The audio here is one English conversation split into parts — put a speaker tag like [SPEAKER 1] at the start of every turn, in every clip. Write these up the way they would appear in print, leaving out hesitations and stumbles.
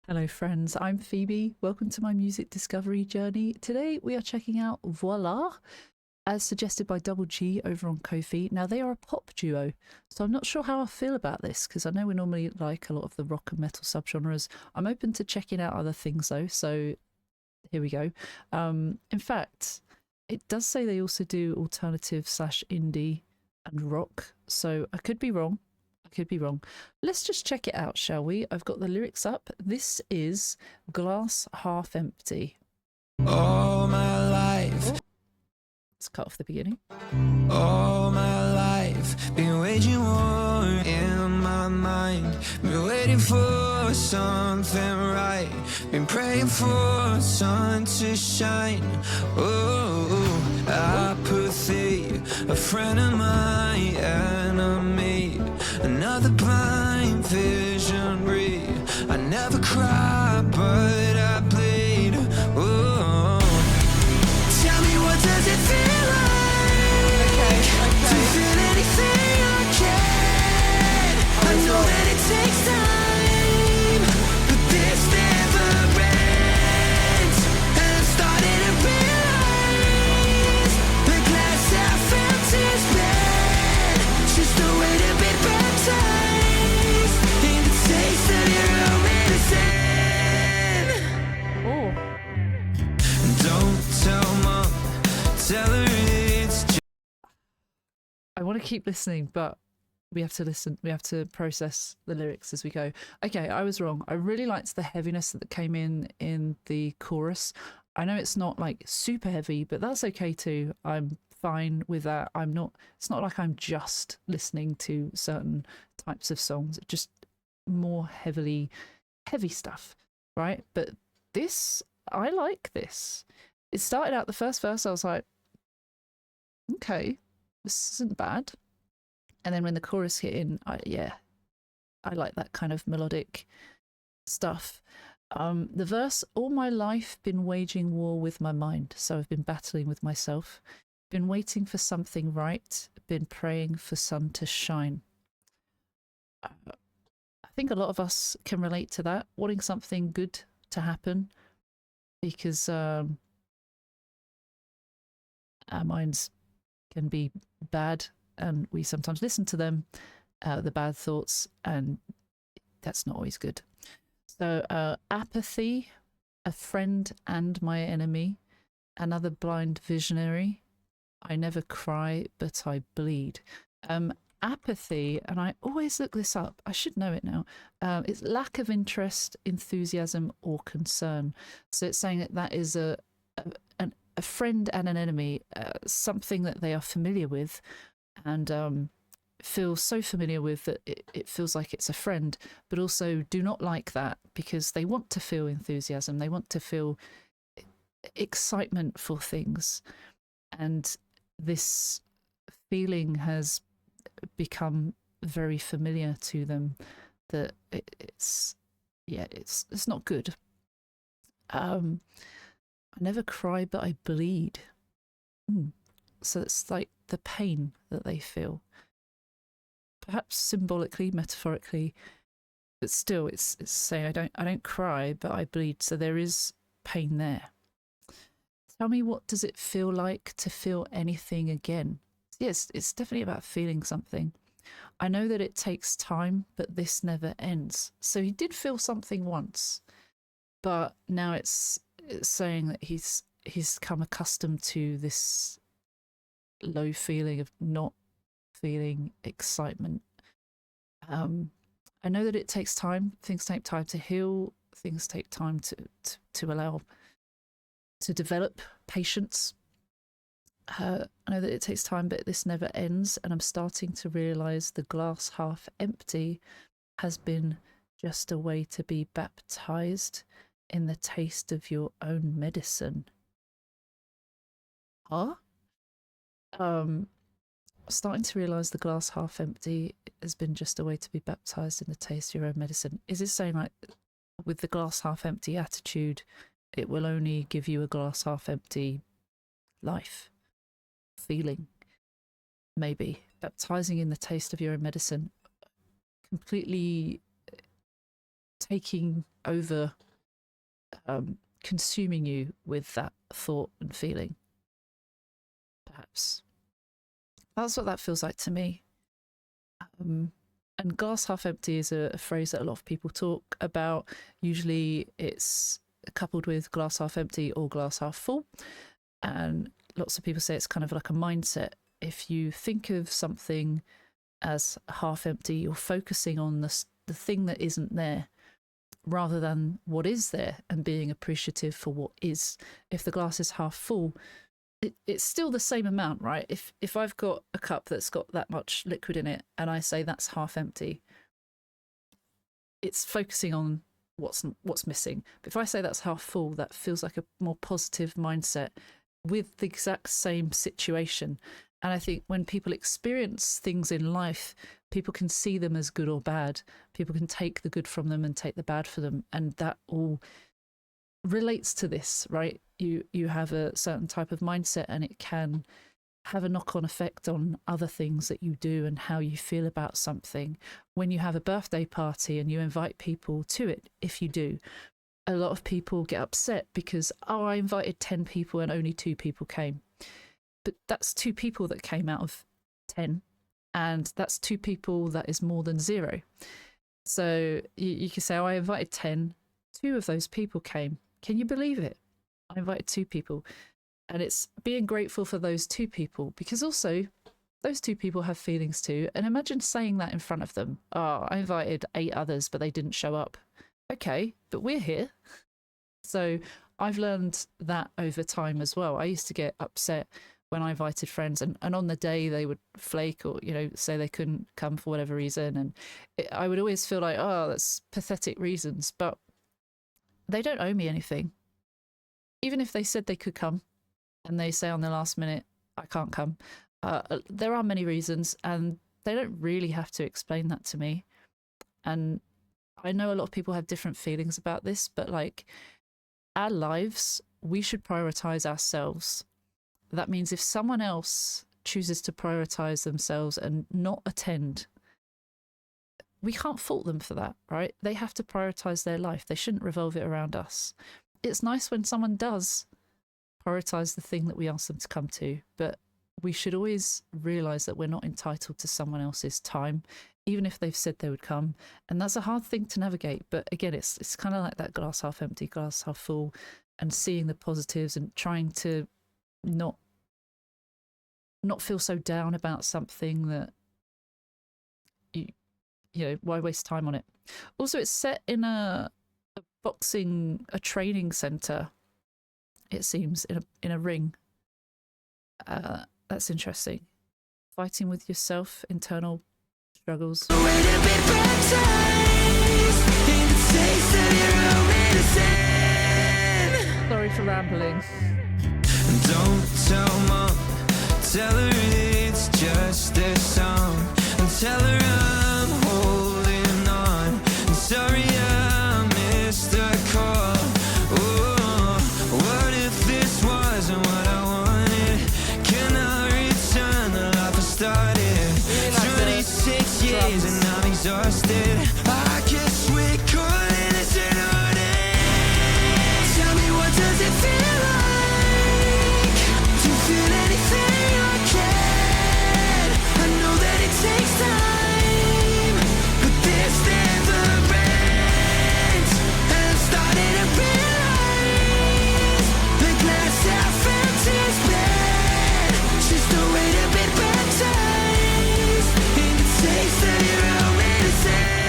[SPEAKER 1] Hello friends, I'm Phoebe. Welcome to my music discovery journey. Today we are checking out Voilá, as suggested by Double G over on Ko-fi. Now they are a pop duo, so I'm not sure how I feel about this because I know we normally like a lot of the rock and metal subgenres. I'm open to checking out other things though, so here we go. In fact, it does say they also do alternative slash indie and rock, so I could be wrong. I could be wrong. Let's just check it out, shall we? I've got the lyrics up. This is Glass Half Empty.
[SPEAKER 2] All my life,
[SPEAKER 1] Let's cut off the beginning.
[SPEAKER 2] all my life, been waging war in my mind, been waiting for something right, been praying for sun to shine. Oh, apathy, a friend of my enemy, another blind visionary. I never cry, but I bleed. Oh, tell me, what does it feel like to feel anything I can? I know that it takes time, but this never ends. And I'm starting to realize the glass half empty is bad, just a way to be baptized in the taste of your own medicine.
[SPEAKER 1] Oh,
[SPEAKER 2] Don't tell mom, tell her it's just
[SPEAKER 1] I want to keep listening, but we have to listen. We have to process the lyrics as we go. Okay, I was wrong. I really liked the heaviness that came in the chorus. I know it's not like super heavy, but that's okay too. I'm fine with that. I'm not. It's not like I'm just listening to certain types of songs. Just more heavy stuff, right? But this, I like this. It started out the first verse. I was like, okay, this isn't bad. And then when the chorus hit in, I like that kind of melodic stuff. The verse, all my life been waging war with my mind, so I've been battling with myself, been waiting for something right, been praying for sun to shine. I think a lot of us can relate to that, wanting something good to happen, because our minds can be bad and we sometimes listen to them, the bad thoughts, and that's not always good. So apathy, a friend and my enemy, another blind visionary, I never cry but I bleed. Apathy, and I always look this up, I should know it now, it's lack of interest, enthusiasm or concern. So it's saying that is a friend and an enemy, something that they are familiar with and feel so familiar with that it feels like it's a friend, but also do not like that because they want to feel enthusiasm, they want to feel excitement for things, and this feeling has become very familiar to them, that it's not good. I never cry but I bleed. So it's like the pain that they feel, perhaps symbolically, metaphorically, but still it's saying I don't cry but I bleed, so there is pain there. Tell me, what does it feel like to feel anything again? Yes, it's definitely about feeling something. I know that it takes time, but this never ends. So he did feel something once, but now it's saying that he's come accustomed to this low feeling of not feeling excitement. I know that it takes time. Things take time to heal. Things take time to allow to develop patience. I know that it takes time, but this never ends, and I'm starting to realize the glass half empty has been just a way to be baptized in the taste of your own medicine. Huh? Starting to realize the glass half empty has been just a way to be baptized in the taste of your own medicine. Is it saying, like, with the glass half empty attitude, it will only give you a glass half empty life feeling? Maybe baptizing in the taste of your own medicine, completely taking over, consuming you with that thought and feeling. Perhaps that's what that feels like to me. And glass half empty is a phrase that a lot of people talk about. Usually it's coupled with glass half empty or glass half full. And lots of people say it's kind of like a mindset. If you think of something as half empty, you're focusing on the thing that isn't there rather than what is there, and being appreciative for what is. If the glass is half full, it's still the same amount, right? If I've got a cup that's got that much liquid in it and I say that's half empty, it's focusing on what's missing. But if I say that's half full, that feels like a more positive mindset with the exact same situation. And I think when people experience things in life, people can see them as good or bad. People can take the good from them and take the bad for them. And that all relates to this, right? You have a certain type of mindset, and it can have a knock-on effect on other things that you do and how you feel about something. When you have a birthday party and you invite people to it, if you do, a lot of people get upset because, oh, I invited 10 people and only 2 people came. But that's 2 people that came out of 10, and that's 2 people that is more than 0. So you can say, oh, I invited 10, 2 of those people came. Can you believe it? I invited 2 people. And it's being grateful for those 2 people, because also those 2 people have feelings too. And imagine saying that in front of them. Oh, I invited 8 others, but they didn't show up. Okay, but we're here. So I've learned that over time as well. I used to get upset when I invited friends, and on the day they would flake or, say they couldn't come for whatever reason. And I would always feel like, oh, that's pathetic reasons, but they don't owe me anything. Even if they said they could come and they say on the last minute, I can't come, there are many reasons, and they don't really have to explain that to me. And I know a lot of people have different feelings about this, but like, our lives, we should prioritize ourselves. That means if someone else chooses to prioritize themselves and not attend, we can't fault them for that, right? They have to prioritize their life. They shouldn't revolve it around us. It's nice when someone does prioritize the thing that we ask them to come to, but we should always realize that we're not entitled to someone else's time, even if they've said they would come. And that's a hard thing to navigate. But again, it's kind of like that glass half empty, glass half full, and seeing the positives and trying to not feel so down about something that why waste time on it. Also, it's set in a training center, it seems, in a ring. That's interesting. Fighting with yourself, internal struggles. Sorry for rambling.
[SPEAKER 2] Don't tell mom, tell her it's just a song, and tell her I'm holding on. Sorry I missed a call. Oh, what if this wasn't what I wanted? Can I return the life I started? 26 years and I'm exhausted. I guess we're calling this an order. Tell me, what does it feel like to feel anything I can? I know that it takes time, but this never ends. And I'm starting to realize the glass half empty is bad. Just a way to be baptized in the taste of your own medicine.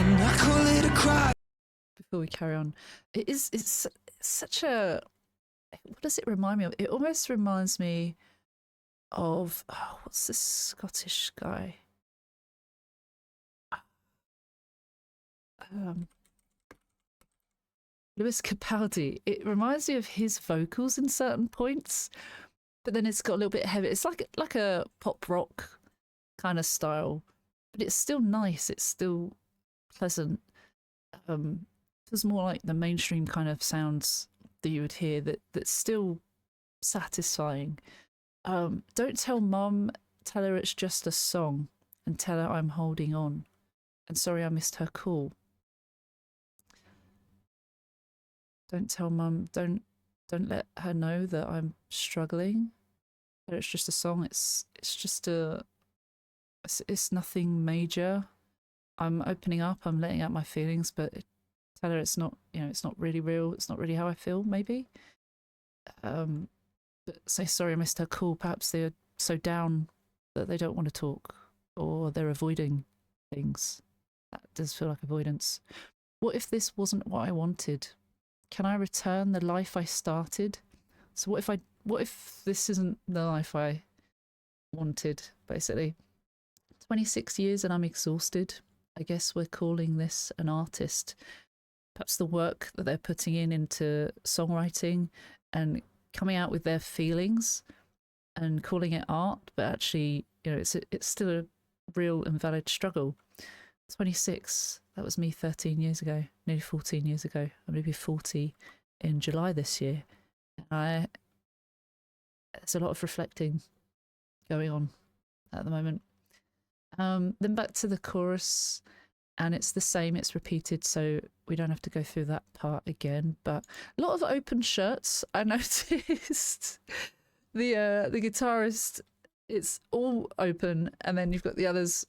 [SPEAKER 2] And I call it a cry.
[SPEAKER 1] Before we carry on, it's such a, what does it remind me of? It almost reminds me of, what's this Scottish guy? Lewis Capaldi. It reminds me of his vocals in certain points, but then it's got a little bit heavy. It's like a pop rock kind of style, but it's still nice. It's still pleasant. It's more like the mainstream kind of sounds that you would hear that's still satisfying. Don't tell mum, tell her it's just a song, and tell her I'm holding on. And sorry I missed her call. don't tell mum, don't let her know that I'm struggling. That it's just a song. It's just it's nothing major. I'm opening up, I'm letting out my feelings, but tell her it's not, you know, it's not really real. It's not really how I feel, maybe. But say sorry I missed her call. Perhaps they're so down that they don't want to talk, or they're avoiding things. That does feel like avoidance. What if this wasn't what I wanted? Can I return the life I started? So what if this isn't the life I wanted, basically? 26 years and I'm exhausted. I guess we're calling this an artist. Perhaps the work that they're putting into songwriting and coming out with their feelings and calling it art, but actually, you know, it's still a real and valid struggle. 26, that was me 13 years ago, nearly 14 years ago. I'm going to be 40 in July this year. There's a lot of reflecting going on at the moment. Then back to the chorus, and it's the same, it's repeated, so we don't have to go through that part again. But a lot of open shirts, I noticed. The guitarist, it's all open, and then you've got the others,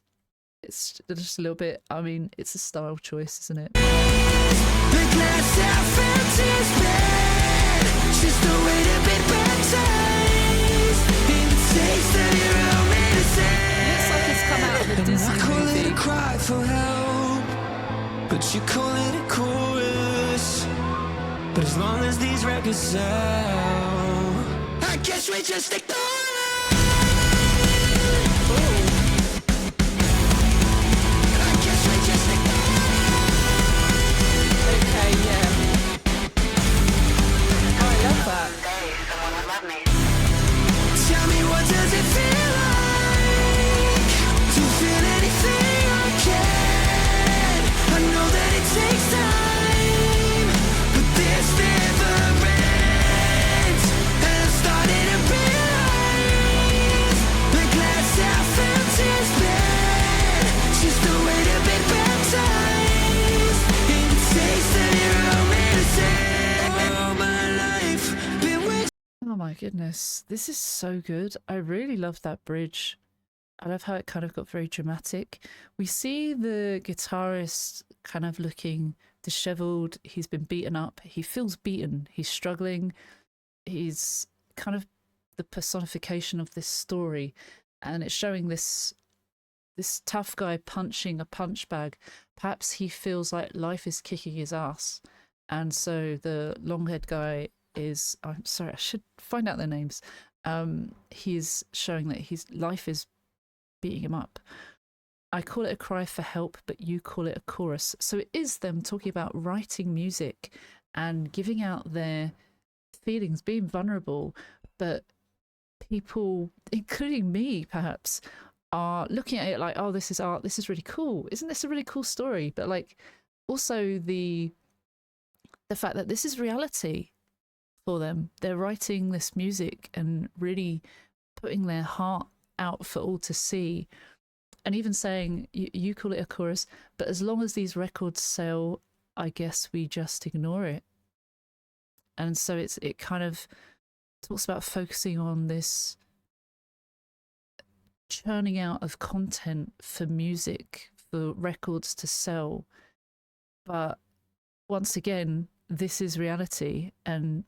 [SPEAKER 1] it's just a little bit, I mean, it's a style choice, isn't it?
[SPEAKER 2] The glass half empty is bad, just a way to be baptized in the taste of your own medicine.
[SPEAKER 1] Looks like it's come out of a Disney
[SPEAKER 2] I call
[SPEAKER 1] movie.
[SPEAKER 2] it a cry for help, but you call it a chorus. But as long as these records sell, I guess we just ignore it. I guess we just ignore it.
[SPEAKER 1] Okay, yeah. Oh, I love that.
[SPEAKER 3] Someone would love me.
[SPEAKER 2] Tell me, what does it feel like to feel anything I can? I know that it takes time, but this never ends. And I'm starting to realize the glass half empty is bad, just a way to be baptized in the taste of your own medicine. All my life been waiting.
[SPEAKER 1] Oh my goodness, this is so good. I really love that bridge. I love how it kind of got very dramatic. We see the guitarist kind of looking disheveled. He's been beaten up. He feels beaten. He's struggling. He's kind of the personification of this story. And it's showing this tough guy punching a punch bag. Perhaps he feels like life is kicking his ass. And so the long-haired guy is, I'm sorry, I should find out their names. He's showing that his life is beating him up. I call it a cry for help, but you call it a chorus. So it is them talking about writing music and giving out their feelings, being vulnerable, but people, including me perhaps, are looking at it like, oh, this is art, this is really cool. Isn't this a really cool story? But like also the fact that this is reality for them. They're writing this music and really putting their heart out for all to see, and even saying, you call it a chorus, but as long as these records sell, I guess we just ignore it. And so it kind of talks about focusing on this churning out of content for music, for records to sell. But once again, this is reality, and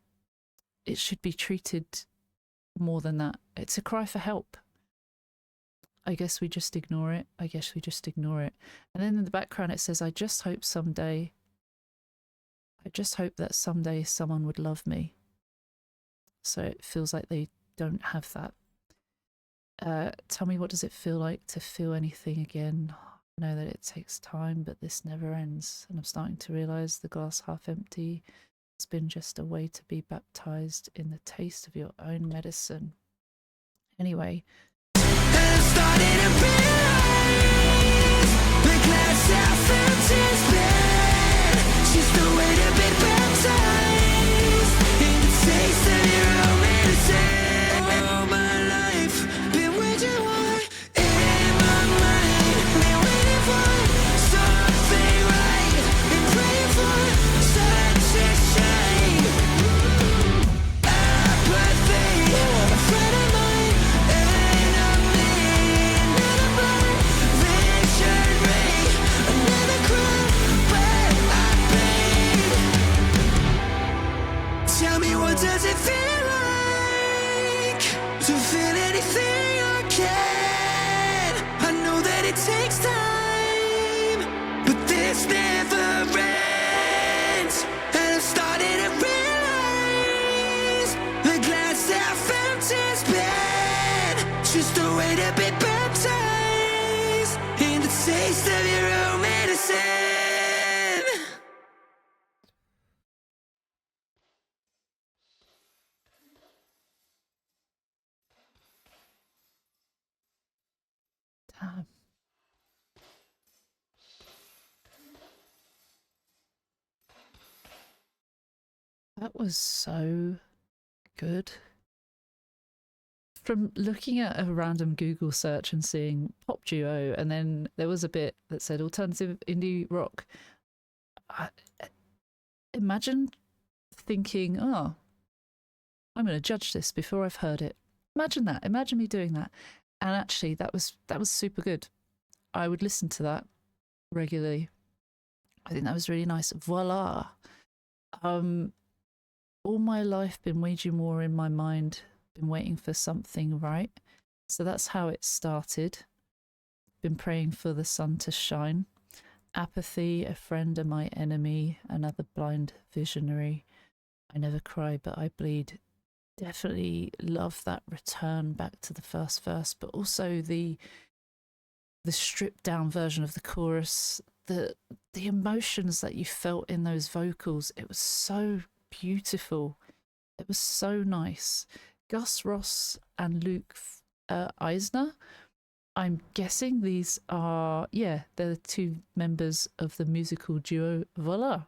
[SPEAKER 1] it should be treated more than that. It's a cry for help. I guess we just ignore it. I guess we just ignore it. And then in the background it says, I just hope that someday someone would love me. So it feels like they don't have that. Tell me, what does it feel like to feel anything again? I know that it takes time, but this never ends. And I'm starting to realise the glass half empty has been just a way to be baptised in the taste of your own medicine. Anyway.
[SPEAKER 2] Starting to realize the glass half empty is bad, just a way to be baptized in the taste of your own medicine. All my life been waging war in my mind, been waiting for something right, been praying for such a shine.
[SPEAKER 1] That was so good. From looking at a random Google search and seeing pop duo, and then there was a bit that said alternative indie rock. I, imagine thinking, oh, I'm going to judge this before I've heard it. Imagine that. Imagine me doing that. And actually, that was super good. I would listen to that regularly. I think that was really nice. Voila. All my life been waging war in my mind, been waiting for something right. So that's how it started. Been praying for the sun to shine. Apathy, a friend and my enemy, another blind visionary. I never cry, but I bleed. Definitely love that return back to the first verse, but also the stripped down version of the chorus, the emotions that you felt in those vocals. It was so beautiful. It was so nice. Gus Ross and Luke Eisner. I'm guessing these are, they're the two members of the musical duo Voilá.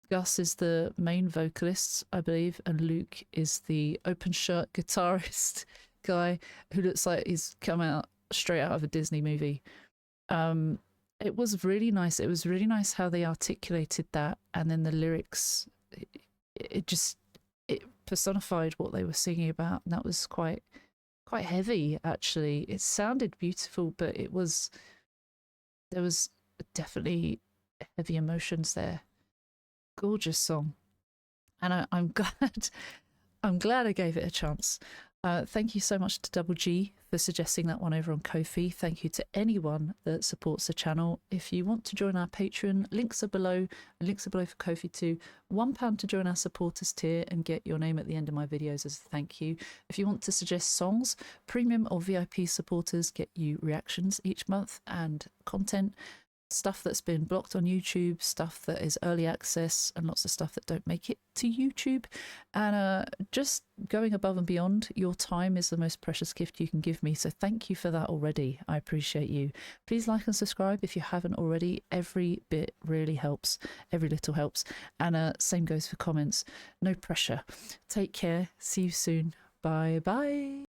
[SPEAKER 1] Gus is the main vocalist, I believe, and Luke is the open shirt guitarist guy who looks like he's come out straight out of a Disney movie. It was really nice. It was really nice how they articulated that, and then the lyrics, it personified what they were singing about, and that was quite heavy. Actually, it sounded beautiful, but there was definitely heavy emotions there. Gorgeous song, and I'm glad I gave it a chance. Thank you so much to Double G for suggesting that one over on Ko-fi. Thank you to anyone that supports the channel. If you want to join our Patreon, links are below, and links are below for Ko-fi too. £1 to join our supporters tier and get your name at the end of my videos as a thank you. If you want to suggest songs, premium or VIP supporters get you reactions each month and content. Stuff that's been blocked on YouTube, stuff that is early access, and lots of stuff that don't make it to YouTube. And just going above and beyond, your time is the most precious gift you can give me. So thank you for that already. I appreciate you. Please like and subscribe if you haven't already. Every bit really helps. Every little helps. And same goes for comments. No pressure. Take care. See you soon. Bye bye.